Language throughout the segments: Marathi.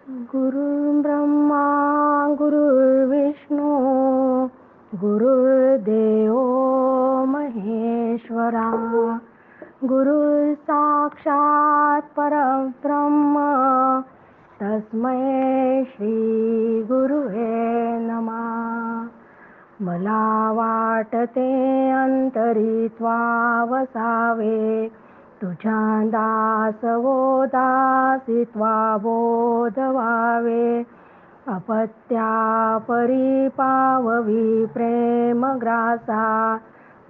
गुरुर्ब्रह्मा गुरुर्विष्णू गुरुर्देव महेश्वरा गुरुः साक्षात् परब्रह्म तस्मै श्री गुरुवे नमः. मला वाटते अंतरित्वा वसावे तुझ्या दासवो दासित्वा बोध व्हावे. अपत्या परिपाववी प्रेम ग्रासा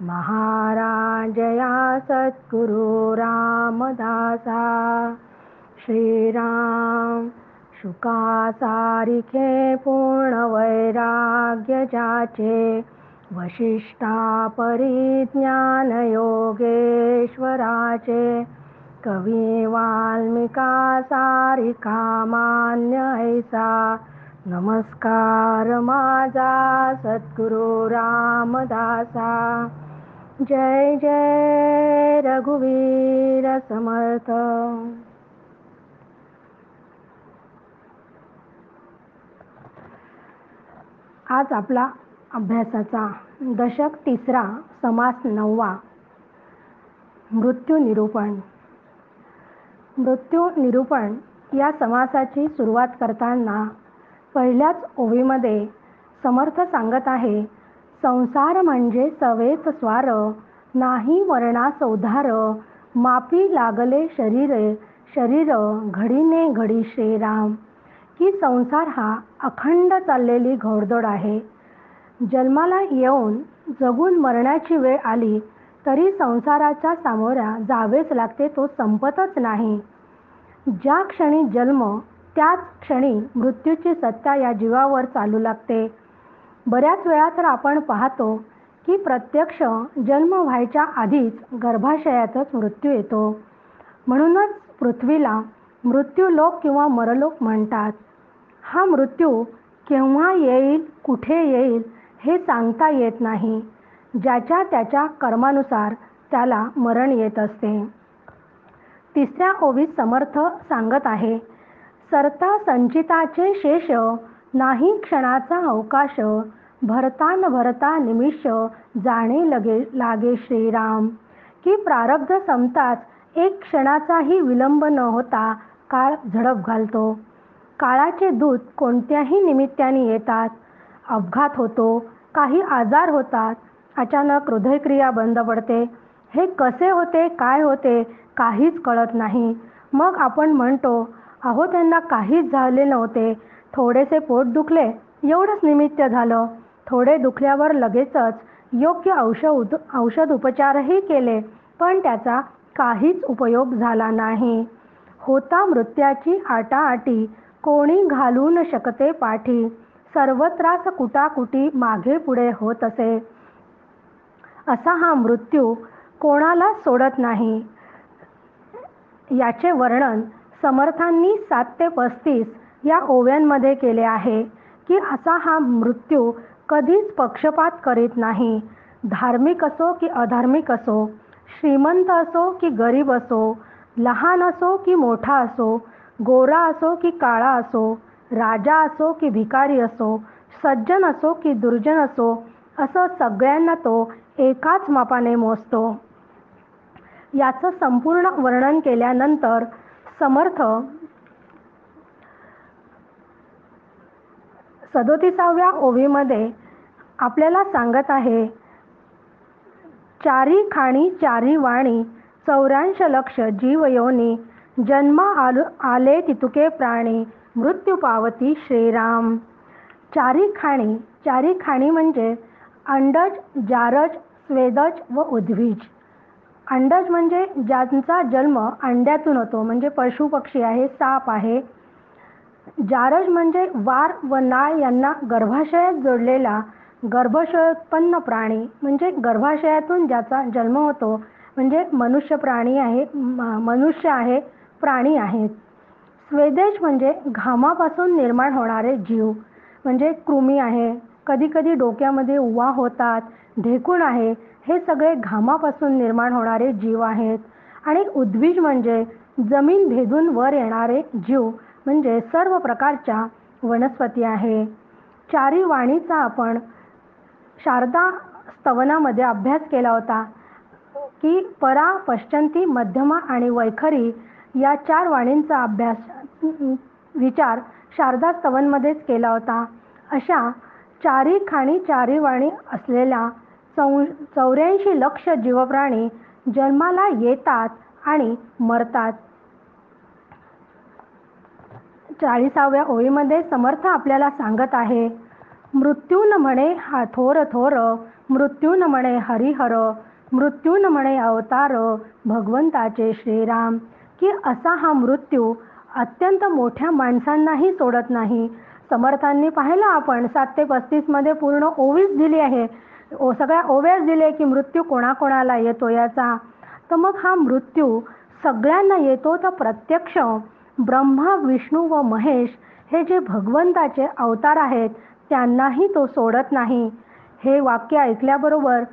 महाराजया सद्गुरु रामदासा. श्रीराम शुका सारिखे पूर्ण वैराग्य जाचे वशिष्ठा परिज्ञान योगेश्वराचे. कवी वाल्मिका सारिका मान्य ऐसा नमस्कार माझा सद्गुरु रामदासा. जय जय रघुवीर समर्थ. आज आपला अभ्यासाचा दशक 3रा समास 9वा मृत्यू निरूपण. मृत्यू निरूपण या समासाची सुरुवात करताना पहिल्याच ओवीमध्ये समर्थ सांगत आहे, संसार म्हणजे सवेत स्वार नाही वर्णास उधार. मापी लागले शरीर घडीने घडी श्रीराम. की संसार हा अखंड चाललेली घोडदौड आहे. जन्माला येऊन जगून मरण्याची वेळ आली तरी संसाराच्या सामोऱ्या जावेच लागते, तो संपतच नाही. ज्या क्षणी जन्म त्याच क्षणी मृत्यूची सत्ता या जीवावर चालू लागते. बऱ्याच वेळा तर आपण पाहतो की प्रत्यक्ष जन्म व्हायच्या आधीच गर्भाशयातच मृत्यू येतो. म्हणूनच पृथ्वीला मृत्यूलोक किंवा मरलोक म्हणतात. हा मृत्यू केव्हा येईल, कुठे येईल हे सांगता येत नाही. ज्याच्या त्याच्या कर्मानुसार त्याला मरण येत असते. 3ऱ्या ओवीत समर्थ सांगत आहे, सरता संचिताचे शेष नाही क्षणाचा अवकाश. भरता न भरता निमिष जाणे लागे श्रीराम. की प्रारब्ध संपताच एक क्षणाचाही विलंब न होता काळ झडप घालतो. काळाचे दूत कोणत्याही निमित्ताने येतात. अपघात होतो, काही आजार होतात, अचानक हृदयक्रिया बंद पडते. हे कसे होते, काय होते काहीच कळत नाही. मग आपण म्हणतो, अहो त्यांना काहीच झाले नव्हते, थोडेसे पोट दुखले एवढंच निमित्त झालं. थोडे दुखल्यावर लगेचच योग्य औषध उपचारही केले पण त्याचा काहीच उपयोग झाला नाही. होता मृत्याची आटाआटी कोणी घालू न शकते पाठी. सर्वत्रास कुटाकुटी मागे पुढे होत असे. असा हा मृत्यू कोणाला सोडत नाही. याचे वर्णन समर्थांनी 7 ते 35 या ओव्यांमध्ये केले आहे की असा हा मृत्यू कधीच पक्षपात करीत नाही. धार्मिक असो की अधार्मिक असो, श्रीमंत असो की गरीब असो, लहान असो की मोठा असो, गोरा असो की काळा असो, राजा असो की भिकारी असो, सज्जन असो की दुर्जन असो, असं सगळ्यांना तो एकाच मापाने मोजतो. याचं संपूर्ण वर्णन केल्यानंतर समर्थ 37व्या ओवीमध्ये आपल्याला सांगत आहे, चारी खाणी चारी वाणी 84 लक्ष जीव योनी. जन्म आले तितुके प्राणी मृत्यू पावती श्रीराम. चारी खाणी म्हणजे अंडज, जारज, स्वेदज व उद्भिज. अंडज म्हणजे ज्यांचा जन्म अंड्यातून होतो, म्हणजे पशु पक्षी आहे, साप आहे. जारज म्हणजे वार व नाळ यांना गर्भाशयात जोडलेला गर्भाशयोत्पन्न प्राणी, म्हणजे गर्भाशयातून ज्याचा जन्म होतो, म्हणजे मनुष्य आहे, प्राणी आहेत. स्वेदेश म्हणजे घामापासून निर्माण होणारे जीव, म्हणजे कृमी आहे. कधी कधी डोक्यामध्ये उवा होतात, ढेकूण आहे, हे सगळे घामापासून निर्माण होणारे जीव आहेत. आणि उद्भिज म्हणजे जमीन भेदून वर येणारे जीव, म्हणजे सर्व प्रकारच्या वनस्पती आहे. चारी वाणीचा आपण शारदा स्तवनामध्ये अभ्यास केला होता की परा, पश्चंती, मध्यमा आणि वैखरी या 4 वाणींचा विचार शारदा स्तवनमध्येच केला होता. अशा चारी खाणी चारी वाणी असलेल्या 84 लक्ष जीवप्राणी जन्माला येतात आणि मरतात. 40व्या ओळीमध्ये समर्थ आपल्याला सांगत आहे, मृत्यून म्हणे हा थोर थोर, मृत्यून म्हणे हरिहर, मृत्यून म्हणे अवतार भगवंताचे श्रीराम. की असा हा मृत्यू अत्यंत मोठ्या माणसांनाही सोडत नाही. समर्थांनी पाहिलं आपण 7 ते 35 मध्ये पूर्ण ओवीच दिली आहे, सगळ्या ओव्याच दिले की मृत्यू कोणाकोणाला येतो याचा. तर मग हा मृत्यू सगळ्यांना येतो, तर प्रत्यक्ष ब्रह्मा, विष्णू व महेश हे जे भगवंताचे अवतार आहेत त्यांनाही तो सोडत नाही. हे वाक्य ऐकल्याबरोबर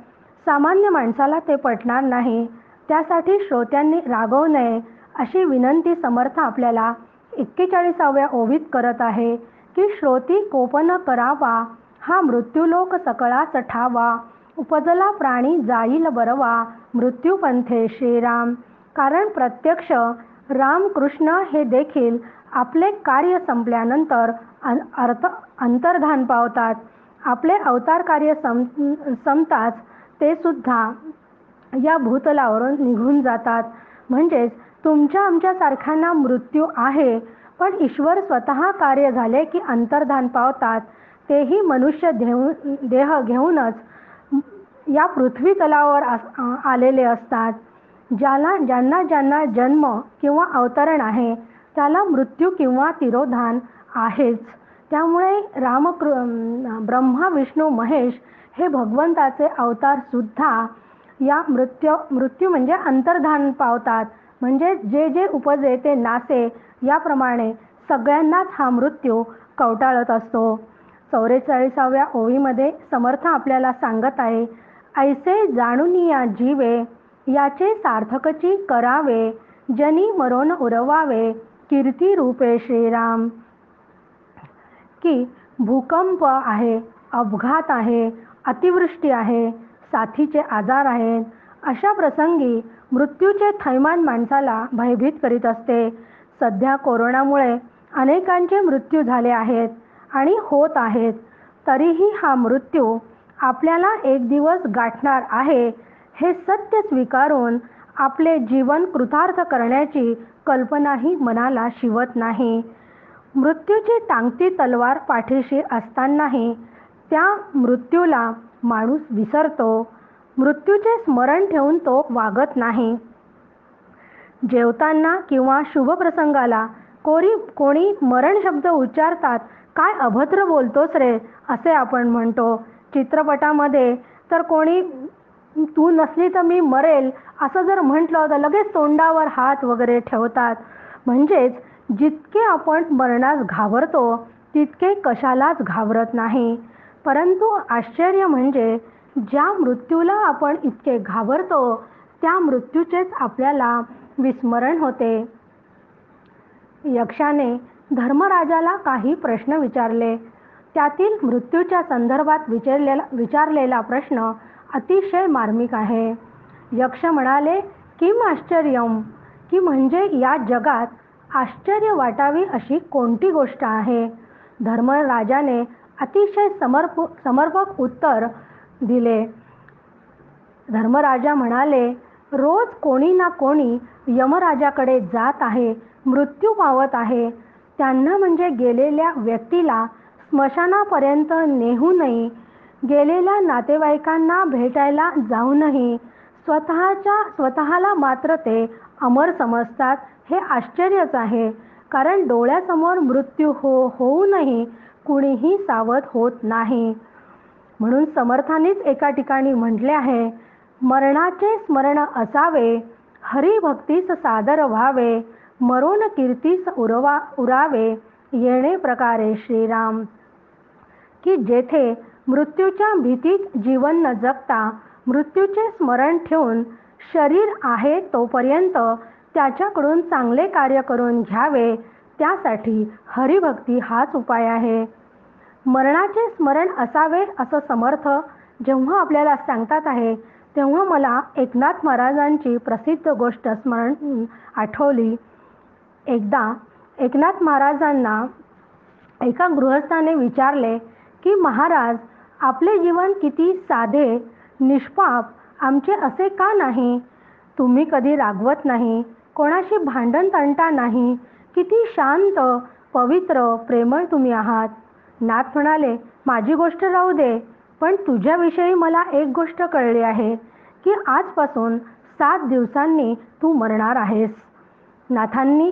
सामान्य माणसाला ते पटणार नाही. त्यासाठी श्रोत्यांनी रागवू नये अशी विनंती समर्थ आपल्याला 41व्या ओवीत करत आहे की श्रोती कोपन करावा, हा मृत्यूलोक सकळाच ठावा, उपजला प्राणी जाईल बरवा, मृत्यूपंथे श्रीराम. कारण प्रत्यक्ष रामकृष्ण हे देखील आपले कार्य संपल्यानंतर अंतर्धान पावतात. आपले अवतार कार्य संपताच ते सुद्धा या भूतलावरून निघून जातात. म्हणजेच तुमच्या आमच्यासारख्यांना मृत्यू आहे, पण ईश्वर स्वतः कार्य झाले की अंतर्धान पावतात. तेही मनुष्य देह घेऊनच या पृथ्वी तलावर आलेले असतात. ज्यांना जन्म किंवा अवतरण आहे त्याला मृत्यू किंवा तिरोधान आहेच. त्यामुळे ब्रह्मा, विष्णू, महेश हे भगवंताचे अवतार सुद्धा या मृत्यू म्हणजे अंतर्धान पावतात. म्हणजे जे जे उपजे ते नासे, याप्रमाणे सगळ्यांनाच हा मृत्यू कवटाळत असतो. 44व्या ओळीमध्ये समर्थ आपल्याला सांगत आहे, ऐसे जाणून या जीवे, याचे सार्थकची करावे, जनी मरोन उरवावे, कीर्ती रूपे श्रीराम. की भूकंप आहे, अपघात आहे, अतिवृष्टी आहे, साथीचे आजार आहेत, अशा प्रसंगी मृत्यूचे थैमान माणसाला भयभीत करीत असते. सध्या कोरोनामुळे अनेकांचे मृत्यू झाले आहेत आणि होत आहेत. तरीही हा मृत्यू आपल्याला एक दिवस गाठणार आहे हे सत्य स्वीकारून आपले जीवन कृतार्थ करण्याची कल्पनाही मनाला शिवत नाही. मृत्यूची टांगती तलवार पाठीशी असतानाही त्या मृत्यूला माणूस विसरतो. मृत्यूचे स्मरण ठेवून तो वागत नाही. जेवताना किंवा शुभप्रसंगाला कोणी मरण शब्द उच्चारतात, काय अभद्र बोलतोस रे असे आपण म्हणतो. चित्रपटामध्ये तर कोणी तू नसली तर मी मरेल असं जर म्हटलं तर लगेच तोंडावर हात वगैरे ठेवतात. म्हणजेच जितके आपण मरणास घाबरतो तितके कशालाच घाबरत नाही. परंतु आश्चर्य म्हणजे ज्या मृत्यूला आपण इतके घाबरतो त्या मृत्यूचेच आपल्याला विस्मरण होते. यक्षाने धर्मराजाला काही प्रश्न विचारले. त्यातील मृत्यूच्या संदर्भात विचारलेला प्रश्न अतिशय मार्मिक आहे. यक्ष म्हणाले, किम आश्चर्यम, की म्हणजे या जगात आश्चर्य वाटावी अशी कोणती गोष्ट आहे. धर्मराजाने अतिशय समर्पक उत्तर दिले. धर्मराजा म्हणाले, रोज कोणी ना कोणी यमराजाकडे जात आहे, मृत्यू पावत आहे. त्यांना म्हणजे गेलेल्या व्यक्तीला स्मशानापर्यंत नेहूनही, गेलेल्या नातेवाईकांना भेटायला जाऊनही स्वतःला मात्र ते अमर समजतात. हे आश्चर्यच आहे, कारण डोळ्यासमोर मृत्यू होऊनही कुणीही सावध होत नाही. म्हणून समर्थांनीच एका ठिकाणी म्हटले आहे, मरणाचे स्मरण असावे, हरिभक्तीस सादर व्हावे, मरोन कीर्तीस उरावे, येणे प्रकारे श्रीराम. की जेथे मृत्यूच्या भीतीत जीवन न जगता मृत्यूचे स्मरण ठेवून शरीर आहे तोपर्यंत त्याच्याकडून चांगले कार्य करून घ्यावे, त्यासाठी हरिभक्ती हाच उपाय आहे. मरणाचे स्मरण असावे असं समर्थ जेव्हा आपल्याला सांगतात आहे, तेव्हा मला एकनाथ महाराजांची प्रसिद्ध गोष्ट स्मरण आठवली. एकदा एकनाथ महाराजांना एका गृहस्थाने विचारले की महाराज, आपले जीवन किती साधे निष्पाप आमचे असे का नाही? तुम्ही कधी रागवत नाही, कोणाशी भांडण तंटा नाही, किती शांत पवित्र प्रेमळ तुम्ही आहात. नाथ म्हणाले, माझी गोष्ट राहू दे, पण तुझ्याविषयी मला एक गोष्ट कळली आहे की आजपासून 7 दिवसांनी तू मरणार आहेस. नाथांनी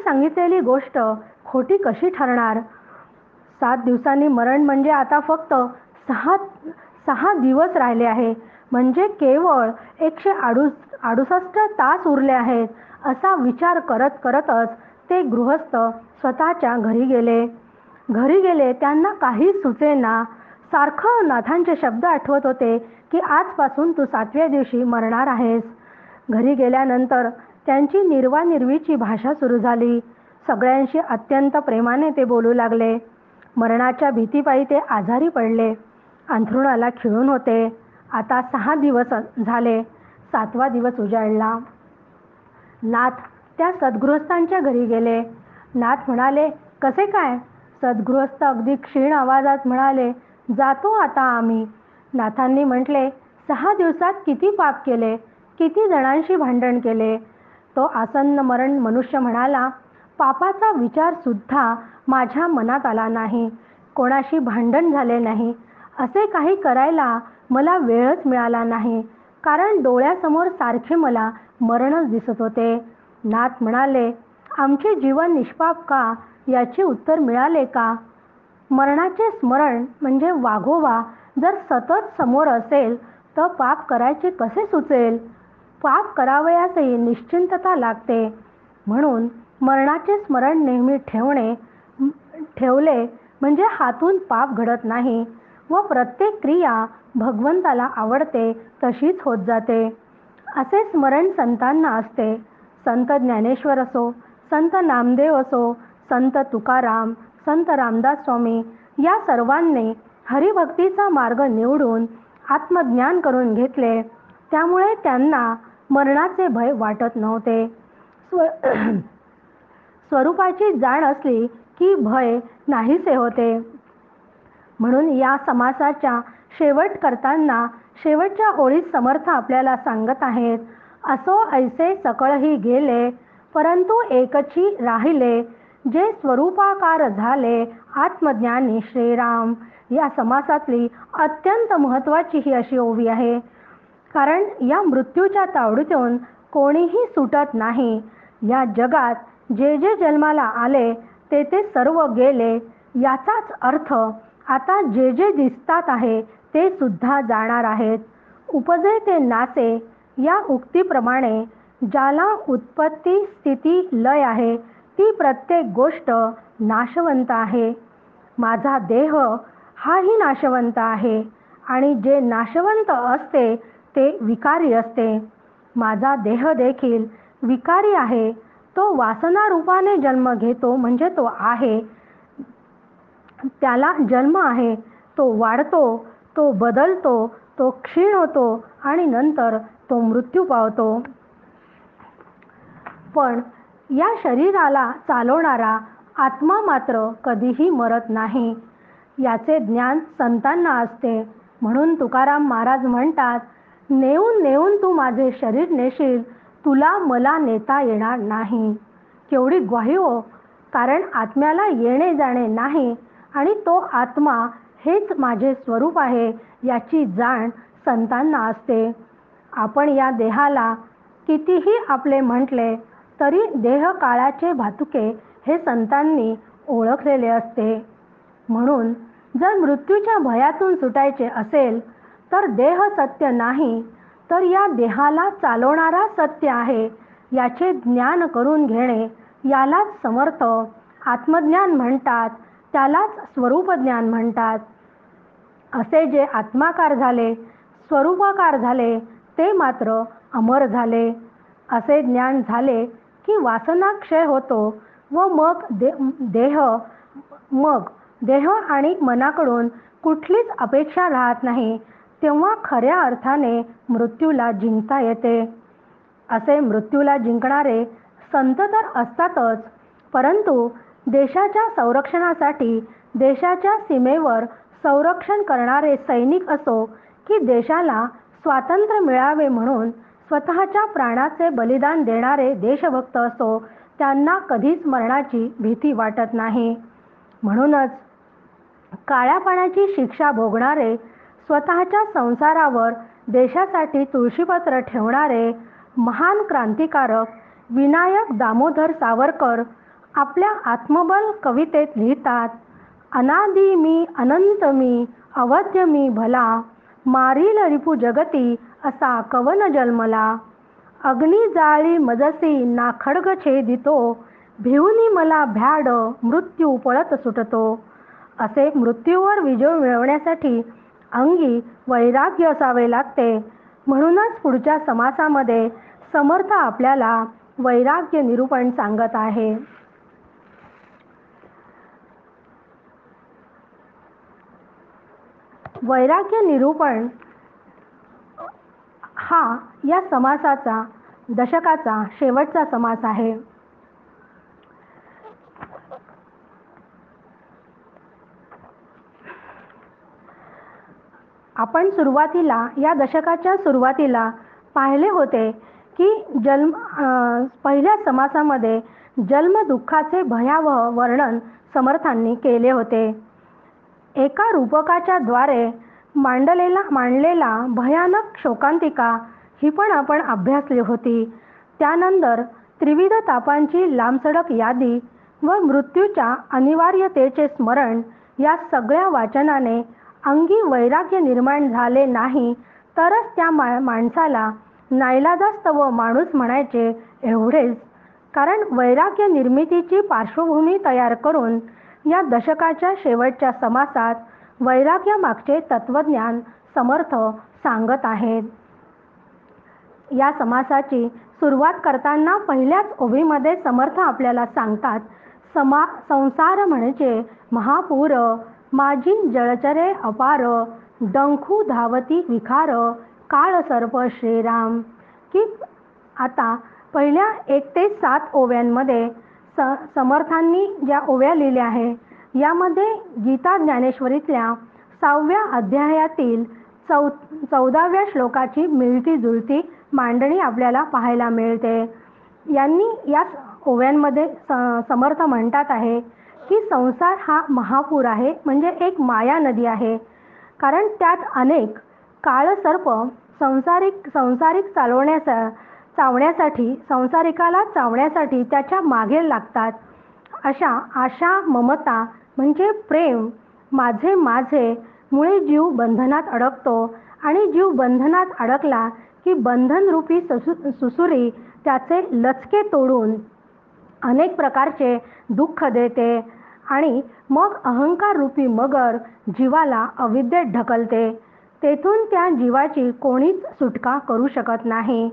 सांगितलेली गोष्ट खोटी कशी ठरणार? 7 दिवसांनी मरण म्हणजे आता फक्त 6 दिवस राहिले आहे, म्हणजे केवळ 168 तास उरले आहेत. असा विचार करतच ते गृहस्थ स्वतःच्या घरी गेले. त्यांना काही सुचेना. सारखं नाथांचे शब्द आठवत होते की आजपासून तू 7व्या दिवशी मरणार आहेस. घरी गेल्यानंतर त्यांची निर्वानिर्वीची भाषा सुरू झाली. सगळ्यांशी अत्यंत प्रेमाने ते बोलू लागले. मरणाच्या भीतीपायी ते आजारी पडले. अंथरुणाला खिळून होते. आता 6 दिवस झाले. 7वा दिवस उजाडला. नाथ त्या सद्गृहस्थांच्या घरी गेले. नाथ म्हणाले, कसे काय? सद्गृहस्थ अगदी क्षीण आवाजात म्हणाले, जातो आता आम्ही. नाथांनी म्हटले, 6 दिवसात किती पाप केले, किती जणांशी भांडण केले. तो आसन्न मरण मनुष्य म्हणाला, पापाचा विचार सुद्धा माझ्या मनात आला नाही, कोणाशी भांडण झाले नाही, असे काही करायला मला वेळच मिळाला नाही, कारण डोळ्यासमोर सारखे मला मरणच दिसत होते. नाथ म्हणाले, आमचे जीवन निष्पाप का याचे उत्तर मिळाले का? मरणाचे स्मरण म्हणजे वाघोबा जर सतत समोर असेल तर पाप करायचे कसे सुचेल? पाप करावयासही निश्चिंतता लागते. म्हणून मरणाचे स्मरण नेहमी ठेवले म्हणजे हातून पाप घडत नाही व प्रत्येक क्रिया भगवंताला आवडते तशीच होत जाते. असे स्मरण संतांना असते. संत ज्ञानेश्वर असो, संत नामदेव असो, संत तुकाराम, संत रामदास स्वामी या सर्वांनी हरिभक्तीचा मार्ग निवडून आत्मज्ञान करून घेतले. त्यामुळे त्यांना मरणाचे भय वाटत नव्हते. स्वरूपाची जाण असली की भय नाहीसे होते. म्हणून या समासाच्या शेवट करताना शेवटच्या ओळीत समर्थ आपल्याला सांगत आहेत, असो ऐसे सकळही गेले, परंतु एकची राहिले, जे स्वरूपाकार झाले आत्मज्ञानी श्रीराम. या समासातली अत्यंत महत्त्वाची ही अशी ओवी आहे, कारण या मृत्यूच्या तावडीतून कोणीही सुटत नाही. या जगात जे जे जन्माला आले ते ते सर्व गेले. याचाच अर्थ आता जे जे दिसतात आहे ते सुद्धा जाणार आहेत. उपजे ते नासे या उक्तीप्रमाणे ज्याला उत्पत्ती स्थिती लय आहे ती प्रत्येक गोष्ट नाशवंत आहे. माझा देह हाही नाशवंत आहे आणि जे नाशवंत असते ते विकारी असते. माझा देह देखील विकारी आहे. तो वासना रूपाने जन्म घेतो म्हणजे तो आहे, त्याला जन्म आहे. तो वाढतो, तो बदलतो, तो क्षीण होतो आणि नंतर तो मृत्यू पावतो. पण या शरीराला चालवणारा आत्मा मात्र कधीही मरत नाही. याचे ज्ञान संतांना असते. म्हणून तुकाराम महाराज म्हणतात, नेऊन नेऊन तू माझे शरीर नेशील, तुला मला नेता येणार नाही. केवढी ग्वाही हो! कारण आत्म्याला येणे जाणे नाही आणि तो आत्मा हेच माझे स्वरूप आहे याची जाण संतांना असते. आपण या देहाला कितीही आपले म्हटले तरी देह काळाचे भातुके हे संतांनी ओळखलेले असते. म्हणून जर मृत्यूच्या भयातून सुटायचे असेल तर देह सत्य नाही, तर या देहाला चालवणारा सत्य आहे याचे ज्ञान करून घेणे यालाच समर्थ आत्मज्ञान म्हणतात, त्यालाच स्वरूपज्ञान म्हणतात. असे जे आत्माकार झाले, स्वरूपाकार झाले ते मात्र अमर झाले. असे ज्ञान झाले की वासना क्षय होतो व मग देह आणि मनाकडून कुठलीच अपेक्षा राहत नाही, तेव्हा खऱ्या अर्थाने मृत्यूला जिंकता येते. असे मृत्यूला जिंकणारे संत तर असतातच, परंतु देशाच्या संरक्षणासाठी देशाच्या सीमेवर संरक्षण करणारे सैनिक असो की देशाला स्वातंत्र्य मिळावे म्हणून स्वतःच्या प्राणाचे बलिदान देणारे देशभक्त असो, त्यांना कधीच मरणाची भीती वाटत नाही. म्हणूनच काळ्या पाण्याची शिक्षा भोगणारे, स्वतःच्या संसारावर देशासाठी तुळशीपत्र ठेवणारे महान क्रांतिकारक विनायक दामोदर सावरकर आपल्या आत्मबल कवितेत लिहितात, अनादि मी अनंत मी अवध्य मी भला, मारील रिपू जगती असा कवन जन्मला, अग्नी जाळी मजसी ना खड्ग छेदितो, भिवनी मला भ्याड मृत्यू पळत सुटतो. असे मृत्यूवर विजय मिळवण्यासाठी अंगी वैराग्य असावे लागते. म्हणूनच पुढच्या समासामध्ये समर्थ आपल्याला वैराग्य निरूपण सांगत आहे. वैराग्य निरूपण हा या समासाचा दशकाचा शेवटचा समास आहे. आपण या दशकाच्या सुरुवातीला पाहिले होते की पहिल्या समासामध्ये जन्म दुःखाचे भयावह वर्णन समर्थांनी केले होते. एका रूपकाच्या द्वारे मांडलेला भयानक शोकांतिका ही पण आपण अभ्यासली होती. त्यानंतर त्रिविध तापांची लांबसडक यादी व मृत्यूच्या अनिवार्यतेचे स्मरण या सगळ्या वाचनाने अंगी वैराग्य निर्माण झाले नाही तरच त्या माणसाला नाईलाजास्तव माणूस म्हणायचे एवढेच. कारण वैराग्य निर्मितीची पार्श्वभूमी तयार करून या दशकाच्या शेवटच्या समासात वैराग्यामागचे तत्वज्ञान समर्थ सांगत आहेत. या समासाची सुरुवात करताना पहिल्याच ओवीमध्ये समर्थ आपल्याला सांगतात, संसार म्हणजे महापूर, माझी जळचरे अपार, डंखू धावती विखार, काळ सर्प श्रीराम. की आता पहिल्या 1 ते 7 ओव्यांमध्ये समर्थांनी ज्या ओव्या लिहिल्या आहे यामध्ये गीता ज्ञानेश्वरीतल्या 6व्या अध्यायातील 14व्या श्लोकाची मिळती जुळती मांडणी आपल्याला पाहायला मिळते. यांनी या ओव्यांमध्ये समर्थ म्हणतात आहे की संसार हा महापूर आहे, म्हणजे एक माया नदी आहे. कारण त्यात अनेक काळसर्प संसारिकाला चावण्यासाठी त्याच्या मागे लागतात. अशा आशा ममता म्हणजे प्रेम माझे मुळे जीव बंधनात अडकतो आणि जीव बंधनात अडकला की बंधनरूपी सुसुरी त्याचे लचके तोडून अनेक प्रकारचे दुःख देते आणि मग अहंकार रूपी मगर जीवाला अविद्येत ढकलते. तेथून त्या जीवाची कोणीच सुटका करू शकत नाही.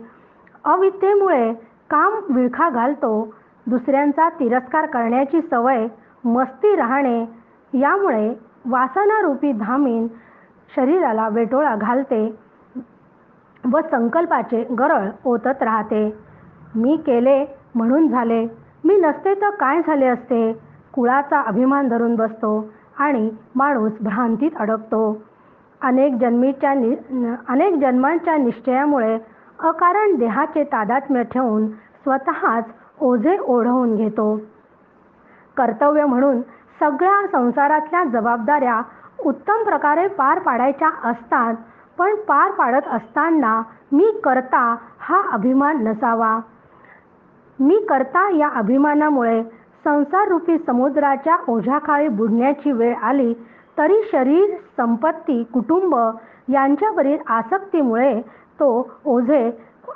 अविद्येमुळे काम विळखा घालतो, दुसऱ्यांचा तिरस्कार करण्याची सवय, मस्ती राहणे यामुळे वासनारूपी धामीन शरीराला वेटोळा घालते व संकल्पाचे गरळ ओतत राहते. मी केले म्हणून झाले, मी नसते तर काय झाले असते, कुळाचा अभिमान धरून बसतो आणि माणूस भ्रांतीत अडकतो. अनेक जन्मांच्या निश्चयामुळे अकारण देहाचे तादात्म्य ठेवून स्वतःच ओझे ओढवून घेतो. कर्तव्य म्हणून सगळ्या संसारातल्या जबाबदाऱ्या उत्तम प्रकारे पार पाडायच्या असतात, पण पार पाडत असताना मी करता हा अभिमान नसावा. मी करता या अभिमानामुळे संसाररूपी समुद्राच्या ओझ्याखाली बुडण्याची वेळ आली तरी शरीर, संपत्ती, कुटुंब यांच्यावरील आसक्तीमुळे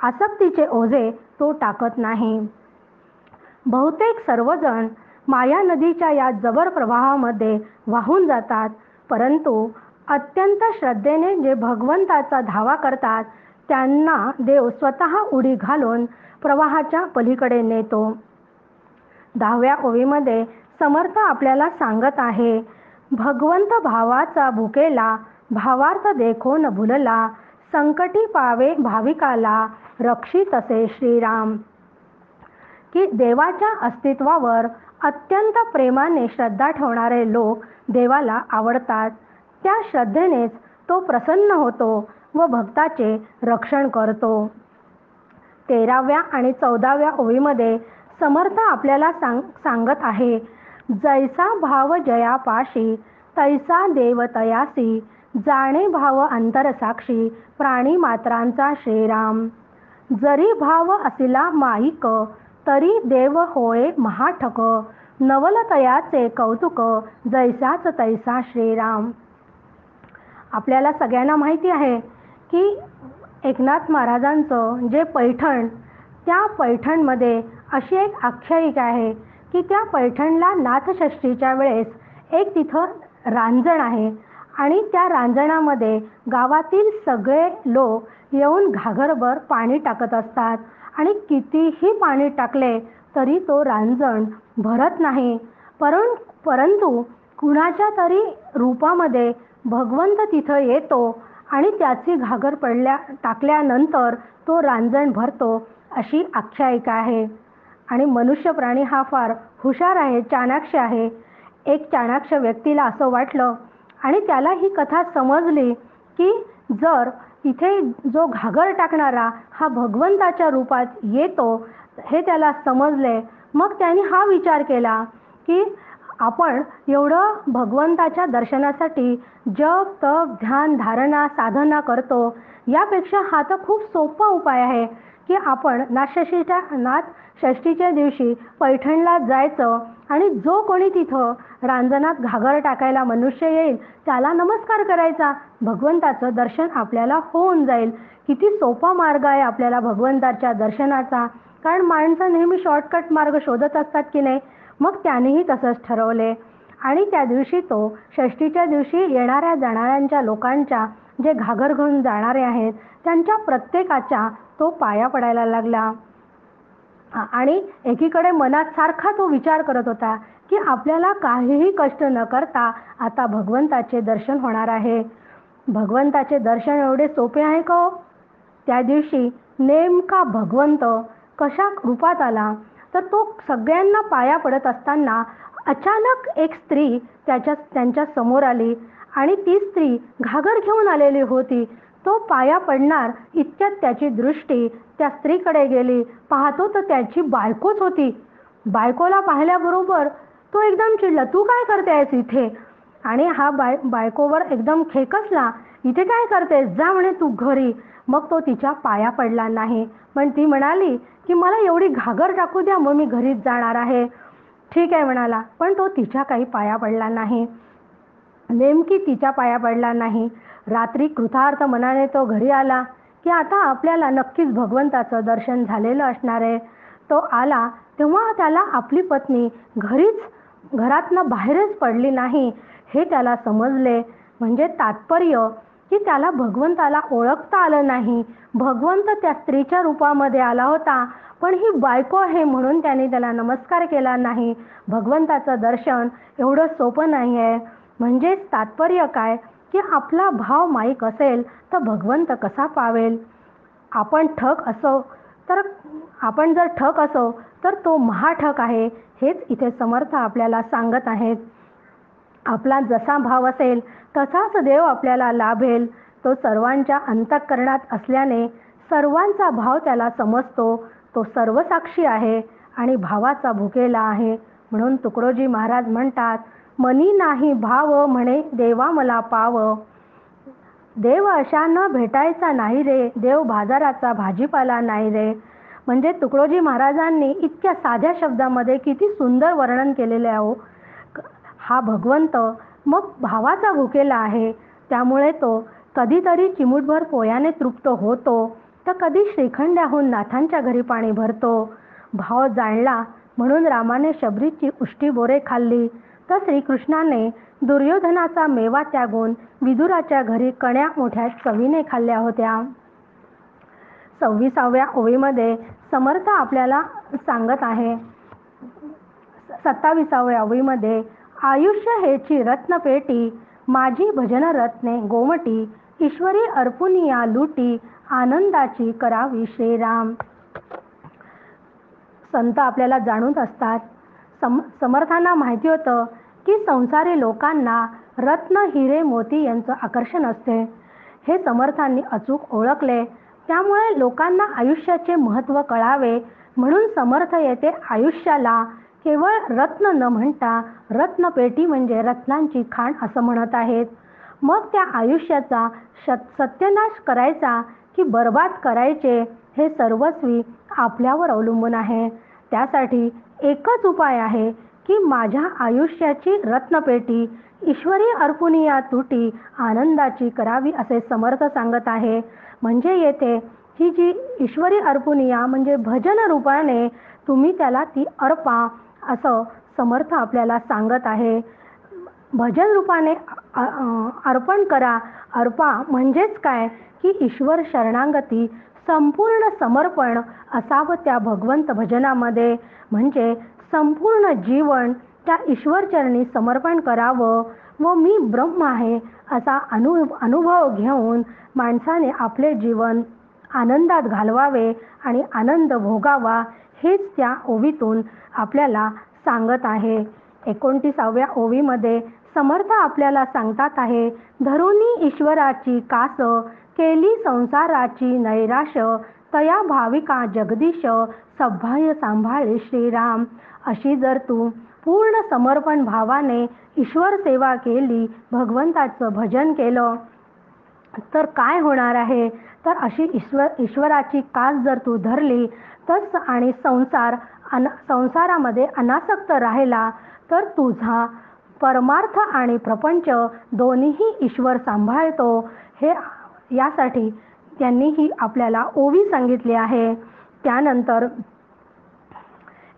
आसक्तीचे ओझे तो टाकत नाही. बहुतेक सर्वजण माया नदीच्या या जबर प्रवाहामध्ये वाहून जातात, परंतु अत्यंत श्रद्धेने जे भगवंताचा धावा करतात त्यांना देव स्वतः उडी घालून प्रवाहाच्या पलीकडे नेतो. 10व्या ओवीमध्ये समर्थ आपल्याला सांगत आहे, भगवंत भावाचा भुकेला, भावार्थ देखो न भुलला, संकटी पावे भाविकाला, रक्षित असे श्रीराम. की देवाच्या अस्तित्वावर अत्यंत प्रेमाने श्रद्धा ठेवणारे लोक देवाला आवडतात. त्या श्रद्धेनेच तो प्रसन्न होतो व भक्ताचे रक्षण करतो. 13व्या आणि 14व्या ओवीमध्ये समर्थ आपल्याला सांगत आहे, जैसा भाव जयापाशी, तैसा देव तयासी, जाणे भाव अंतरसाक्षी, प्राणी मात्रांचा श्रीराम. जरी भाव असिला माईक, तरी देव होय महाठक, नवल तयाचे कौतुक, जैसाच तैसा श्रीराम. आपल्याला सगळ्यांना माहिती आहे की एकनाथ महाराजांचं जे पैठण, त्या पैठणमध्ये अशी एक आख्यायिका आहे की त्या पैठणला नाथषष्ठीच्या वेळेस एक तिथं रांजण आहे आणि त्या रांजणामध्ये गावातील सगळे लोक येऊन घागरभर पाणी टाकत असतात आणि कितीही पाणी टाकले तरी तो रांजण भरत नाही. परंतु कुणाच्या तरी रूपामध्ये भगवंत तिथं येतो आणि त्याची घागर टाकल्यानंतर तो रांजण भरतो, अशी आख्यायिका आहे. आणि मनुष्य प्राणी हा फार हुशार आहे, चाणाक्ष आहे. एक चाणाक्ष व्यक्तीला असं वाटलं आणि त्याला ही कथा समजली की जर इथे जो घागर टाकणारा हा भगवंताच्या रूपात येतो हे त्याला समजले. मग त्याने हा विचार केला की आपण एवढं भगवंताच्या दर्शनासाठी जप तप ध्यान धारणा साधना करतो, यापेक्षा हा तर खूप सोपा उपाय आहे की आपण नाथषष्ठीच्या दिवशी पैठणला जायचं आणि जो कोणी तिथं रांजणात घागर टाकायला मनुष्य येईल त्याला नमस्कार करायचा, भगवंताचं दर्शन आपल्याला होऊन जाईल. किती सोपा मार्ग आहे आपल्याला भगवंताच्या दर्शनाचा. कारण माणसं नेहमी शॉर्टकट मार्ग शोधत असतात की नाही. मग त्यानेही तसंच ठरवले आणि त्या दिवशी तो षष्ठीच्या दिवशी येणाऱ्या जाणाऱ्यांच्या लोकांच्या जे घागर घेऊन जाणारे आहेत त्यांच्या प्रत्येकाच्या तो पाया पडायला लागला. आणि एकीकडे मनात सारखा तो विचार करत होता की आपल्याला काहीही कष्ट न करता आता भगवंताचे दर्शन होणार आहे. भगवंताचे दर्शन एवढे सोपे आहे का हो? त्या दिवशी नेमका भगवंत कशा रूपात आला तर तो सगळ्यांना पाया पडत असताना अचानक एक स्त्री त्यांच्या समोर आली आणि ती स्त्री घागर घेऊन आलेली होती. तो पाया पडणार इतक्यात त्याची दृष्टी त्या स्त्रीकडे गेली. पाहतो तर त्याची बायकोच होती. बायकोला पाहिल्याबरोबर तो एकदम चिडला, तू काय करतेस इथे? आणि हा बायकोवर एकदम खेकसला, इथे काय करतेस, जा म्हणे तू घरी. मग तो तिच्या पाया पडला नाही, पण ती म्हणाली की मला एवढी घागर टाकू द्या, मग मी घरीच जाणार आहे. ठीक आहे म्हणाला, पण तो तिच्या काही पाया पडला नाही. नेमकी तिच्या पाया पडला नाही. रात्री कृतार्थ मनाने तो घरी आला की आता आपल्याला नक्कीच भगवंताचं दर्शन झालेलं असणार आहे. तो आला तेव्हा त्याला आपली पत्नी घरातनं बाहेरच पडली नाही हे त्याला समजले. म्हणजे तात्पर्य की त्याला भगवंताला ओळखता आलं नाही. भगवंत त्या स्त्रीच्या रूपामध्ये आला होता, पण ही बायको आहे म्हणून त्याने त्याला नमस्कार केला नाही. भगवंताचं दर्शन एवढं सोपं नाही आहे. म्हणजेच तात्पर्य काय की आपला भाव माईक असेल तर भगवंत कसा पावेल. आपण जर ठक असो तर तो महाठक आहे, हेच इथे समर्थ आपल्याला सांगत आहेत. आपला जसा भाव असेल तसाच देव आपल्याला लाभेल. तो सर्वांच्या अंतःकरणात असल्याने सर्वांचा भाव त्याला समजतो. तो सर्वसाक्षी आहे आणि भावाचा भुकेला आहे. म्हणून तुकडोजी महाराज म्हणतात, मनी नाही भाव म्हणे देवा मला पाव. देव अशा न भेटायचा नाही रे, देव बाजाराचा भाजीपाला नाही रे. म्हणजे तुकडोजी महाराजांनी इतक्या साध्या शब्दामध्ये किती सुंदर वर्णन केलेले आहे. हा भगवंत मग भावाचा भुकेला आहे, त्यामुळे तो कधीतरी चिमूटभर पोयाने तृप्त होतो तर कधी श्रीखंड्याहून नाथांच्या घरी पाणी भरतो. भाव जाणला म्हणून रामाने शबरीची उष्टी बोरे खाल्ली, तर श्रीकृष्णाने दुर्योधनाचा मेवा त्यागून विदुराच्या घरी कण्या मोठ्या चवीने खाल्ल्या होत्या. 26व्या ओवीमध्ये समर्थ आपल्याला सांगत आहे, 27व्या ओवीमध्ये, आयुष्य हेची रत्नपेटी, माझी भजन रत्ने गोमटी, ईश्वरी अर्पुनिया लुटी, आनंदाची करावी श्रीराम. संत आपल्याला जाणून असतात. समर्थांना माहिती होतं की संसारी लोकांना रत्न, हिरे, मोती यांचं आकर्षण असते. हे समर्थांनी अचूक ओळखले. त्यामुळे लोकांना आयुष्याचे महत्त्व कळावे म्हणून समर्थ येथे आयुष्याला केवळ रत्न न म्हणता रत्नपेटी म्हणजे रत्नांची खाण असं म्हणत आहेत. मग त्या आयुष्याचा सत्यानाश करायचा की बर्बाद करायचे हे सर्वस्वी आपल्यावर अवलंबून आहे. त्यासाठी एकच उपाय आहे की माझ्या आयुष्याची रत्नपेटी ईश्वरी अर्पुनिया तुटी, आनंदाची करावी असे समर्थ सांगत आहे. म्हणजे येथे ही जी ईश्वरी अर्पुनिया म्हणजे भजन रूपाने तुम्ही त्याला ती अर्पा असं समर्थ आपल्याला सांगत आहे. भजन रूपाने अर्पण करा. अर्पा म्हणजेच काय की ईश्वर शरणागती, संपूर्ण समर्पण असावं त्या भगवंत भजनामध्ये. म्हणजे संपूर्ण जीवन त्या ईश्वरचरणी समर्पण करावं व मी ब्रह्म आहे असा अनुभव घेऊन माणसाने आपले जीवन आनंदात घालवावे आणि आनंद भोगावा हेच त्या ओवीतून आपल्याला सांगत आहे. 29व्या ओवीमध्ये समर्थ आपल्याला सांगतात आहे, धरुनी ईश्वराची कास, केली संसाराची नैराश, तया भाविका जगदीश, सभ्य सांभाळे श्रीराम. अशी जर तू पूर्ण समर्पण भावाने ईश्वर सेवा केली, भगवंताचं भजन केलं तर काय होणार आहे, तर अशी ईश्वराची कास जर तू धरली तर आणि संसारामध्ये अनासक्त राहिला तर तुझा परमार्थ आणि प्रपंच दोन्हीही ईश्वर सांभाळतो. हे यासाठी त्यांनी ही आपल्याला ओवी सांगितली आहे. त्यानंतर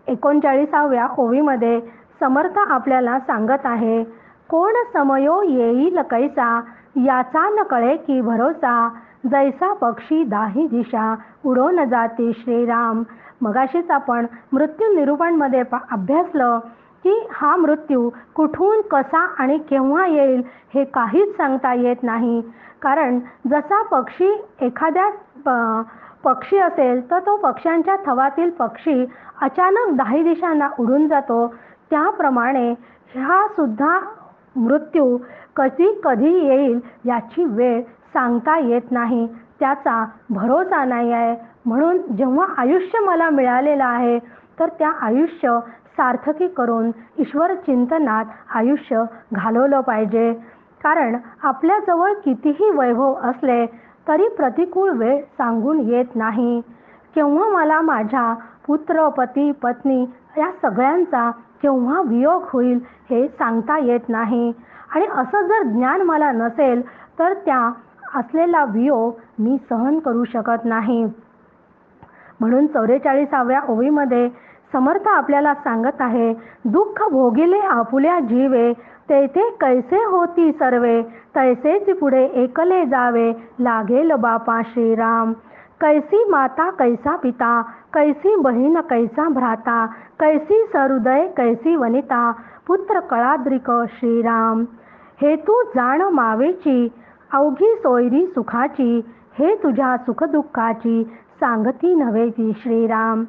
39व्या ओवीमध्ये समर्थ आपल्याला सांगत आहे, कोण समयो येईल कैसा, याचा न कळे की भरोसा, जैसा पक्षी दाही दिशा, उडो न जाती श्रीराम. मगाशीच आपण मृत्यू निरूपणमध्ये अभ्यासलं की हा मृत्यू कुठून, कसा आणि केव्हा येईल हे काहीच सांगता येत नाही. कारण जसा पक्षी एखाद्या पक्षी असेल तर तो पक्ष्यांच्या थवातील पक्षी अचानक 10 दिशांना उडून जातो, त्याप्रमाणे हा सुद्धा मृत्यू कधी येईल याची वेळ सांगता येत नाही, त्याचा भरोसा नाही आहे. म्हणून जेव्हा आयुष्य मला मिळालेलं आहे तर त्या आयुष्य सार्थकी करून ईश्वर चिंतनात आयुष्य घालवलं पाहिजे. कारण आपल्याजवळ कितीही वैभव असले तरी प्रतिकूल वेळ सांगून येत नाही. केव्हा मला माझ्या पुत्र, पती, पत्नी या सगळ्यांचा केव्हा वियोग होईल हे सांगता येत नाही. आणि असं जर ज्ञान मला नसेल तर त्या असलेला वियोग मी सहन करू शकत नाही. म्हणून 44व्या ओवीमध्ये समर्थ आपल्याला सांगत आहे, दुःख भोगिले आपुल्या जीवे, तेथे कैसे होती सर्वे, तैसेच पुढे एकले जावे, लागेल बापा श्रीराम. कैसी माता कैसा पिता, कैसी बहीण कैसा भ्राता, कैसी सहृदय कैसी वनिता, पुत्र कळाद्रिक श्रीराम. हे तू जाण मावेची, अवघी सोयरी सुखाची, हे तुझ्या सुखदुःखाची, सांगती नव्हे ती श्रीराम.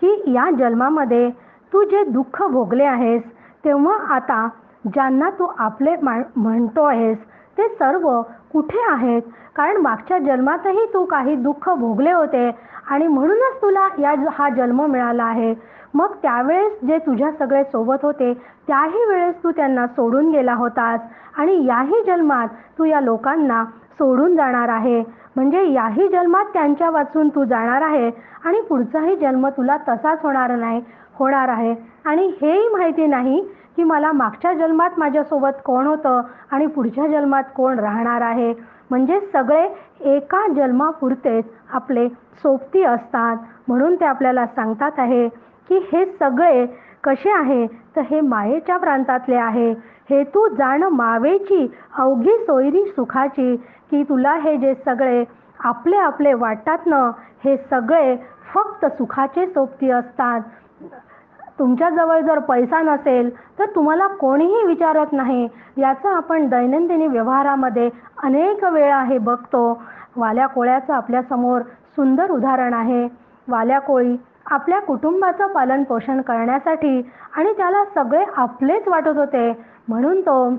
की या जन्मामध्ये तू जे दुःख भोगले आहेस तेव्हा आता ज्यांना तू आपले म्हणतो आहेस ते सर्व कुठे आहेत. कारण मागच्या जन्मातही तू काही दुःख भोगले होते आणि म्हणूनच तुला हा जन्म मिळाला आहे. मग त्यावेळेस जे तुझ्या सगळे सोबत होते त्याही वेळेस तू त्यांना सोडून गेला होतास आणि याही जन्मात तू या लोकांना सोडून जाणार आहे. म्हणजे याही जन्मात त्यांच्या वाचून तू जाणार आहे आणि पुढचाही जन्म तुला तसाच होणार आहे. आणि हेही माहिती नाही की मला मागच्या जन्मात माझ्यासोबत कोण होतं आणि पुढच्या जन्मात कोण राहणार आहे. म्हणजे सगळे एका जन्मापुरतेच आपले सोबती असतात. म्हणून ते आपल्याला सांगतात आहे की हे सगळे कसे आहे तर हे मायेच्या प्रांतातले आहे. हे तू जाण मावेची, अवघी सोयरी सुखाची. की तुला हे जे सगळे आपले आपले वाटतात ना, हे सगळे फक्त सुखाचे सोबती असतात. तुमच्याजवळ जर पैसा नसेल तर तुम्हाला कोणीही विचारत नाही. याचं आपण दैनंदिन व्यवहारामध्ये अनेक वेळा हे बघतो. वाल्या कोळ्याचं आपल्यासमोर सुंदर उदाहरण आहे. वाल्या कोळी आपल्या कुटुंबाचं पालनपोषण करण्यासाठी आणि त्याला सगळे आपलेच वाटत होते म्हणून तो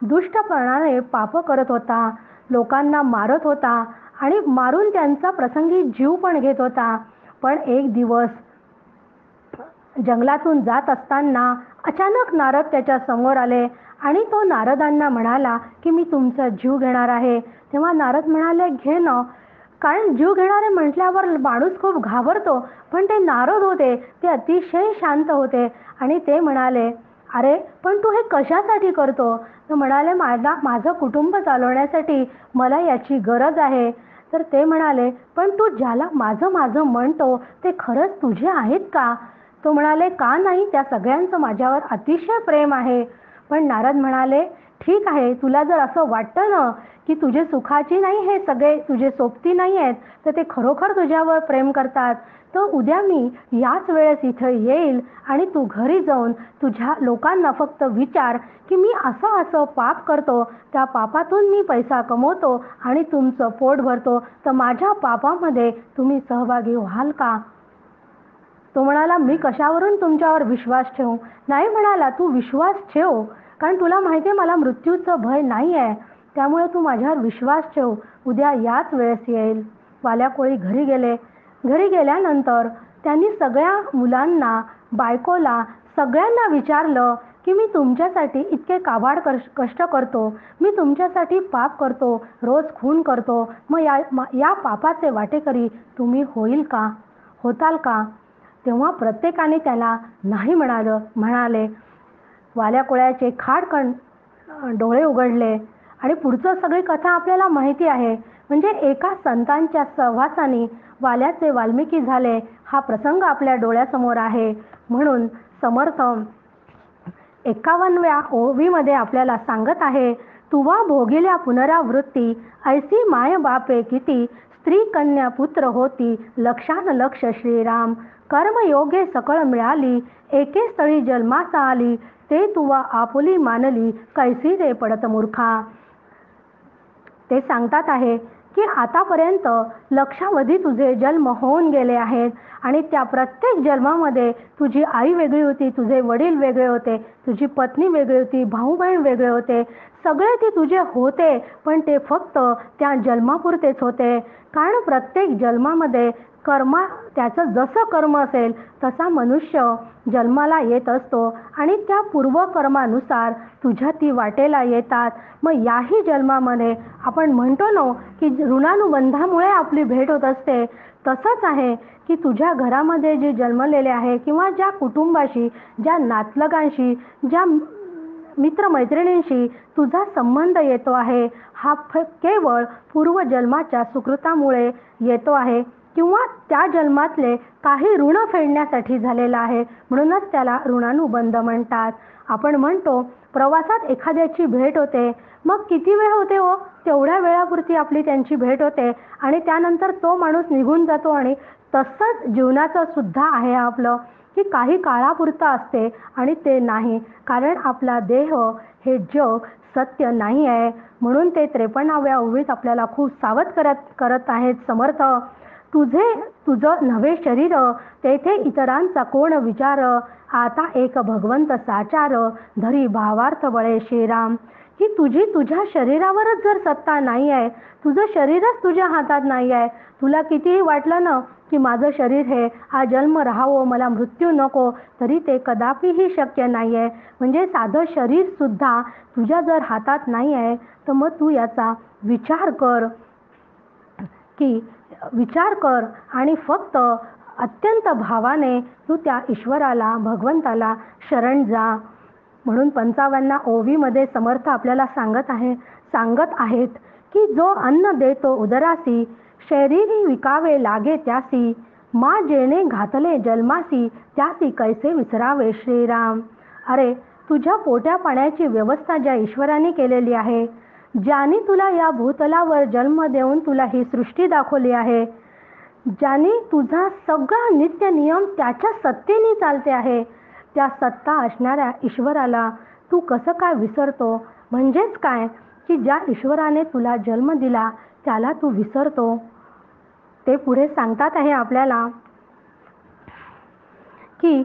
दुष्टपणाने पाप करत होता, लोकांना मारत होता आणि मारून त्यांचा प्रसंगी जीव पण घेत होता. पण एक दिवस जंगलातून जात असताना अचानक नारद त्याच्या समोर आले आणि तो नारदांना म्हणाला की मी तुमचा जीव घेणार आहे. तेव्हा नारद म्हणाले, घे ना. कारण जीव घेणारे म्हटल्यावर माणूस खूप घाबरतो. पण ते नारद होते, ते अतिशय शांत होते आणि ते म्हणाले, अरे पण तू हे कशासाठी करतो? तर म्हणाले, माझं कुटुंब चालवण्यासाठी मला याची गरज आहे. तर ते म्हणाले, पण तू ज्याला माझं माझं म्हणतो ते खरंच तुझे आहेत का? तो म्हणाले, का नाही, त्या सगळ्यांचं माझ्यावर अतिशय प्रेम आहे. पण नारद म्हणाले, ठीक आहे, तुला जर असं वाटतं ना की तुझे सुखाची नाही, हे सगळे तुझे सोबती नाही आहेत, तर ते खरोखर तुझ्यावर प्रेम करतात, तर उद्या मी याच वेळेस इथं येईल आणि तू घरी जाऊन तुझ्या लोकांना फक्त विचार की मी असं असं पाप करतो, त्या पापातून मी पैसा कमवतो आणि तुमचं पोट भरतो, तर माझ्या पापामध्ये तुम्ही सहभागी व्हाल का? तो म्हणाला, मी कशावरून तुमच्यावर विश्वास ठेवू? नाही म्हणाला, तू विश्वास ठेव, कारण तुला माहिती आहे मला मृत्यूचं भय नाही आहे, त्यामुळे तू माझ्यावर विश्वास ठेव, उद्या याच वेळेस येईल. वाल्या कोळी घरी गेले. घरी गेल्यानंतर त्यांनी सगळ्या मुलांना, बायकोला, सगळ्यांना विचारलं की मी तुमच्यासाठी इतके काबाड कष्ट करतो, मी तुमच्यासाठी पाप करतो, रोज खून करतो, मग या पापाचे वाटेकरी तुम्ही होताल का? तेव्हा प्रत्येकाने त्याला नाही म्हणाले. वाल्या कोळ्याचे खाडकन डोळे उघडले आणि पुढचं सगळी कथा आपल्याला माहिती आहे. म्हणजे एका संतांच्या सहवासाने वाल्याचे वाल्मिकी झाले, हा प्रसंग आपल्या डोळ्यासमोर आहे. म्हणून समर्थ 51व्या ओवीमध्ये आपल्याला सांगत आहे, तुवा भोगिल्या पुनरावृत्ती, ऐसी माय बापे किती, स्त्री कन्या पुत्र होती, लक्षान लक्ष श्रीराम, कर्मयोगे सकळ मिळाली, एके स्थळी जन्मास आली, ते तुवा आपुली मानली, कैसी रे पडत मूर्खा. ते सांगतात आहे की आतापर्यंत लक्षावधी तुझे जन्म होऊन गेले आहेत आणि त्या प्रत्येक जन्मामध्ये तुझी आई वेगळी होती, तुझे वडील वेगळे होते, तुझी पत्नी वेगळी होती, भाऊ बहीण वेगळे होते, सगळे ते तुझे होते, पण ते फक्त त्या जन्मापुरतेच होते. कारण प्रत्येक जन्मामध्ये त्याचं जसं कर्म असेल तसा मनुष्य जन्माला येत असतो आणि त्या पूर्वकर्मानुसार तुझ्या ती वाटेला येतात. मग याही जन्मामध्ये आपण म्हणतो ना की ऋणानुबंधामुळे आपली भेट होत असते, तसंच आहे की तुझ्या घरामध्ये जे जन्मलेले आहे किंवा ज्या कुटुंबाशी, ज्या नातलगांशी, ज्या मित्रमैत्रिणींशी तुझा संबंध येतो आहे, हा केवळ पूर्वजन्माच्या सुकृतामुळे येतो आहे किंवा त्या जन्मातले काही ऋण फेडण्यासाठी झालेला आहे, म्हणूनच त्याला ऋणानुबंध म्हणतात. आपण म्हणतो प्रवासात एखाद्याची भेट होते, मग किती वेळ होते हो, तेवढ्या वेळापुरती आपली त्यांची भेट होते आणि त्यानंतर तो माणूस निघून जातो. आणि तसंच जीवनाचं सुद्धा आहे आपलं, की काही काळापुरतं असते आणि ते नाही, कारण आपला देह हे जग सत्य नाही आहे. म्हणून ते 53व्या ओवीत आपल्याला खूप सावध करत आहेत समर्थ. तुझं नवे शरीर, तेथे इतरांचा कोण विचार, आता एक भगवंत साचार, धरी भावार्थ बळे श्रीराम. ही तुझ्या शरीरावरच जर सत्ता नाही आहे, तुझं शरीरच तुझ्या हातात नाही आहे, तुला कितीही वाटलं ना की माझं शरीर हे हा जन्म राहावं, मला मृत्यू नको, तरी ते कदापिही शक्य नाही आहे. म्हणजे साधं शरीरसुद्धा तुझ्या जर हातात नाही आहे, तर मग तू याचा विचार कर आणि फक्त अत्यंत भावाने तू त्या ईश्वराला, भगवंताला शरण जा. म्हणून 55व्या ओवीमध्ये समर्थ आपल्याला सांगत आहेत की जो अन्न देतो उदरासी, शरीरी विकावे लागे त्यासी, मा जेणे घातले जन्मासी, त्यासी कैसे विसरावे श्रीराम. अरे तुझ्या पोट्या पाण्याची व्यवस्था ज्या ईश्वराने केलेली आहे, ज्याने तुला या भूतलावर जन्म देऊन तुला ही सृष्टी दाखवली आहे, ज्याने तुझा सगळा नित्य नियम त्याच्या सत्तेने चालते आहे, त्या सत्ता असणाऱ्या ईश्वराला तू कसं काय विसरतो? म्हणजेच काय की ज्या ईश्वराने तुला जन्म दिला त्याला तू विसरतो. ते पुढे सांगतात आहे आपल्याला की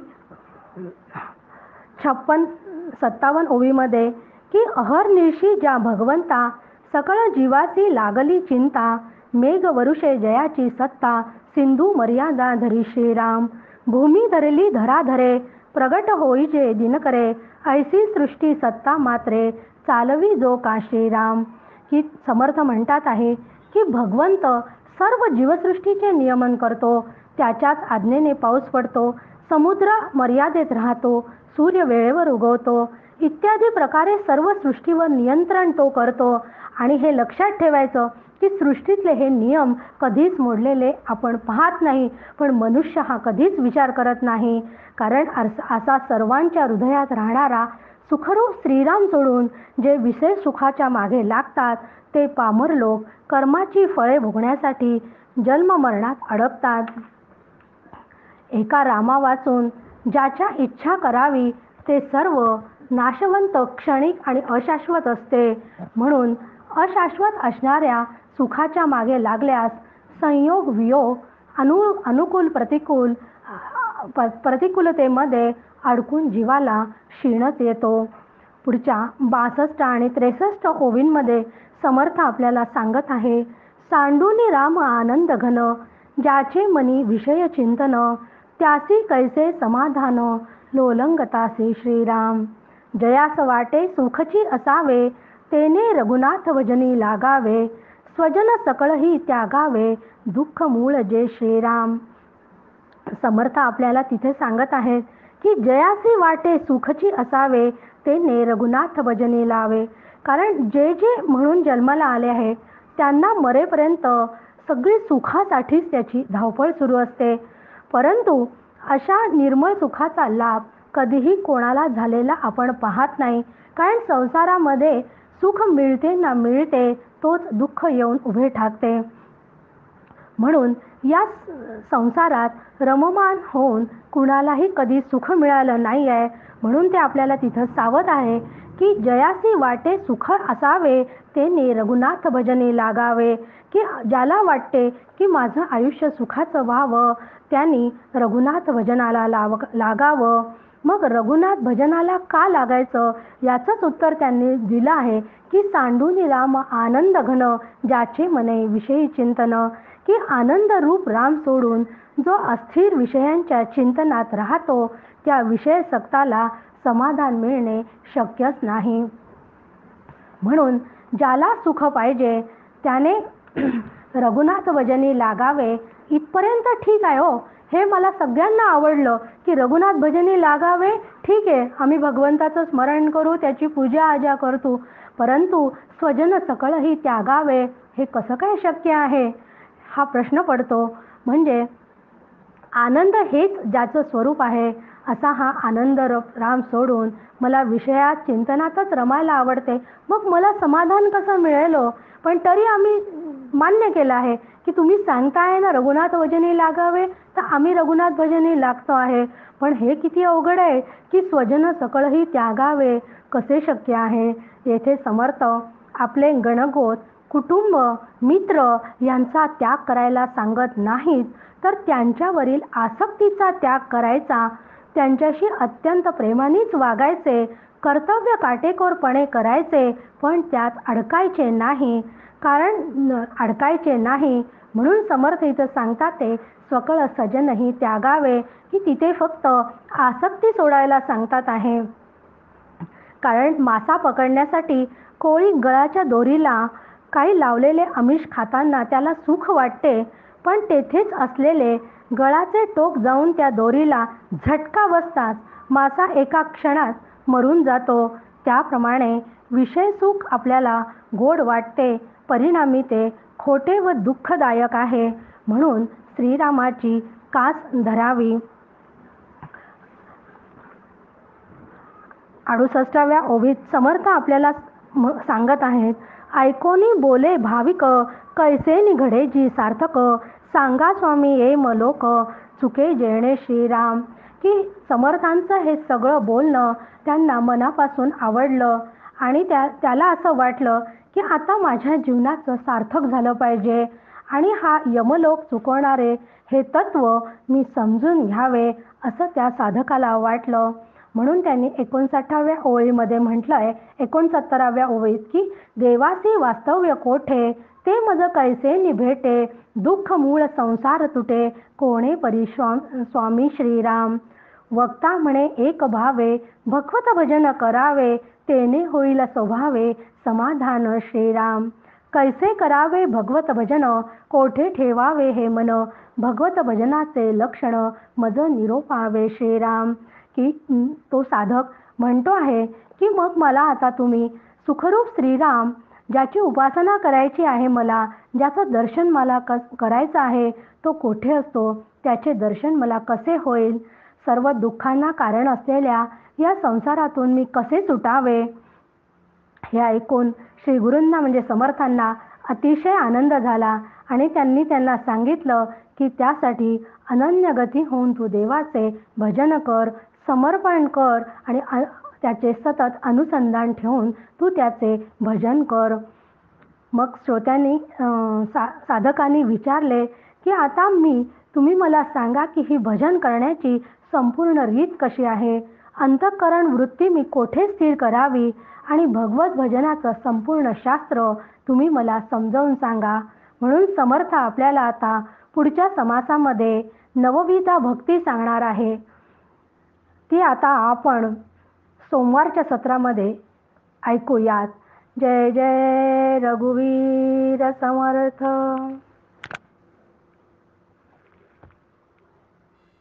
57 ओवीमध्ये की अहर्निशी ज्या भगवंता सकळ जीवाची लागली चिंता, मेघ वरुषे जयाची सत्ता, सिंधू मर्यादा धरी श्रीराम, भूमी धरली धराधरे, प्रगट होईचे दिनकरे, ऐसी सृष्टी सत्ता मात्रे, चालवी जो का श्रीराम. ही समर्थ म्हणतात आहे की भगवंत सर्व जीवसृष्टीचे नियमन करतो, त्याच्याच आज्ञेने पाऊस पडतो, समुद्र मर्यादेत राहतो, सूर्य वेळेवर उगवतो, इत्यादी प्रकारे सर्व सृष्टीवर नियंत्रण तो करतो. आणि हे लक्षात ठेवायचं की सृष्टीतले हे नियम कधीच मोडलेले आपण पाहत नाही, पण मनुष्य हा कधीच विचार करत नाही. कारण असा सर्वांच्या हृदयात राहणारा सुखरूप श्रीराम सोडून जे विषय सुखाच्या मागे लागतात ते पामर लोक कर्माची फळे भोगण्यासाठी जन्ममरणात अडकतात. एका रामा वाचून ज्याच्या इच्छा करावी ते सर्व नाशवंत, क्षणिक आणि अशाश्वत असते. म्हणून अशाश्वत असणाऱ्या सुखाच्या मागे लागल्यास संयोग वियोग, अनुकूल प्रतिकूलतेमध्ये अडकून जीवाला क्षीणच येतो. पुढच्या 62 आणि 63 ओवींमध्ये समर्थ आपल्याला सांगत आहे, सांडूनी राम आनंद घन, ज्याचे मनी विषय चिंतन, त्यासी कैसे समाधान, लोलंगतासी श्रीराम. जयास वाटे सुखची असावे, तेने रघुनाथ भजनी लागावे, स्वजन सकळही त्यागावे, दुःख मूळ जे श्रीराम. समर्थ आपल्याला तिथे सांगत आहेत की जयासी वाटे सुखची असावे, तेने रघुनाथ भजनी लावे. कारण जे जे म्हणून जन्माला आले आहे त्यांना मरेपर्यंत सगळी सुखासाठीच त्याची धावपळ सुरू असते. परंतु अशा निर्मळ सुखाचा लाभ कधीही कोणाला झालेला आपण पाहत नाही. कारण संसारामध्ये सुख मिळते ना मिळते तोच दुःख येऊन उभे ठाकते. म्हणून या संसारात रममान होऊन कुणालाही कधी सुख मिळालं नाही आहे. म्हणून ते आपल्याला तिथं सावध आहे की जयासी वाटे सुख असावे, तेने रघुनाथ भजनी लागावे. की ज्याला वाटते की माझं आयुष्य सुखाचं व्हावं त्यांनी रघुनाथ भजनाला लागावं. मग रघुनाथ भजनाला का लागायचं याचंच उत्तर त्यांनी दिलं आहे की सांडूनी राम आनंद घन, ज्याचे मने विषयी चिंतन. की आनंद रूप राम सोडून जो अस्थिर विषयांच्या चिंतनात राहतो त्या विषय सक्ताला समाधान मिळणे शक्यच नाही. म्हणून ज्याला सुख पाहिजे त्याने रघुनाथ भजनी लागावे. इथपर्यंत ठीक आहे हो, हे मला सगळ्यांना आवडलं की रघुनाथ भजनी लागावे. ठीक आहे, आम्ही भगवंताचं स्मरण करू, त्याची पूजा आजा करतो, परंतु स्वजन सकळही त्यागावे हे कसं काय शक्य आहे हा प्रश्न पडतो. म्हणजे आनंद हेच ज्याचं स्वरूप आहे असा हा आनंद राम सोडून मला विषयात चिंतनातच रमायला आवडते, मग मला समाधान कसं मिळेल? पण तरी आम्ही मान्य केलं आहे की तुम्ही सांगताय ना रघुनाथ भजनी लागावे, तर आम्ही रघुनाथ भजनी लागतो आहे. पण हे किती अवघड आहे की स्वजन सकळही त्यागावे कसे शक्य आहे. येथे समर्थ आपले गणगोत, कुटुंब, मित्र यांचा त्याग करायला सांगत नाहीत, तर त्यांच्यावरील आसक्तीचा त्याग करायचा, त्यांच्याशी अत्यंत प्रेमानेच वागायचे, कर्तव्य काटेकोरपणे करायचे, पण त्यात अडकायचे नाही. कारण अडकायचे नाही म्हणून समर्थ इथं सांगतात ते स्वकळ सजनही त्यागावे, की तिथे फक्त आसक्ती सोडायला सांगतात आहे. कारण मासा पकडण्यासाठी कोळी गळाच्या दोरीला काही लावलेले आमिष खाताना त्याला सुख वाटते, पण तेथेच असलेले गळाचे टोक जाऊन त्या दोरीला झटका बसतात, मासा एका क्षणात मरून जातो. त्याप्रमाणे विषय सुख आपल्याला गोड वाटते, परिणामी ते खोटे व दुःखदायक आहे. म्हणून श्रीरामाची कास धरावी. 68व्या ओवीत समर्थ आपल्याला सांगत आहेत. ऐकोनी बोले भाविक, कैसे निघडे जी सार्थक, सांगा स्वामी ये मलोक, चुके जेणे श्रीराम. की समर्थांचं हे सगळं बोलणं त्यांना मनापासून आवडलं आणि त्याला असं वाटलं की आता माझ्या जीवनाचं सार्थक झालं पाहिजे आणि हा यमलोक चुकवणारे हे तत्व मी समजून घ्यावे असं त्या साधकाला वाटलं. म्हणून त्यांनी 59व्या ओळीमध्ये म्हटलंय, 69व्या ओळीत की देवासी वास्तव्य कोठे, ते मज कैसे निभेटे, दुःख मूळ संसार तुटे, कोणे परी स्वामी श्रीराम. वक्ता म्हणे एक भावे, भगवत भजन करावे, तेने होईल स्वभावे, समाधान श्रीराम. कैसे करावे भगवत भजन, कोठे ठेवावे हे मन, भगवत भजनाचे लक्षण, मज निरोपावे श्रीराम. की तो साधक म्हणतो आहे की मग मला आता तुम्ही सुखरूप श्रीराम, ज्याची उपासना करायची आहे मला, ज्याचं दर्शन मला करायचं आहे, तो कोठे असतो, त्याचे दर्शन मला कसे होईल, सर्व दुःखांना कारण असलेल्या या संसारातून मी कसे सुटावे. हे ऐकून श्री गुरूंना म्हणजे समर्थांना अतिशय आनंद झाला आणि त्यांनी त्यांना सांगितलं की त्यासाठी अनन्य गती होऊन तू देवाचे भजन कर, समर्पण कर आणि त्याचे सतत अनुसंधान ठेवून तू त्याचे भजन कर. मग श्रोत्यांनी साधकांनी विचारले की आता तुम्ही मला सांगा की ही भजन करण्याची संपूर्ण रीत कशी आहे, अंतःकरण वृत्ती मी कोठे स्थिर करावी आणि भगवत भजनाचं संपूर्ण शास्त्र तुम्ही मला समजावून सांगा. म्हणून समर्थ आपल्याला आता पुढच्या समासामध्ये नवविधा भक्ती सांगणार आहे. ती आता आपण सोमवारच्या सत्रामध्ये ऐकूयात. जय जय रघुवीर समर्थ.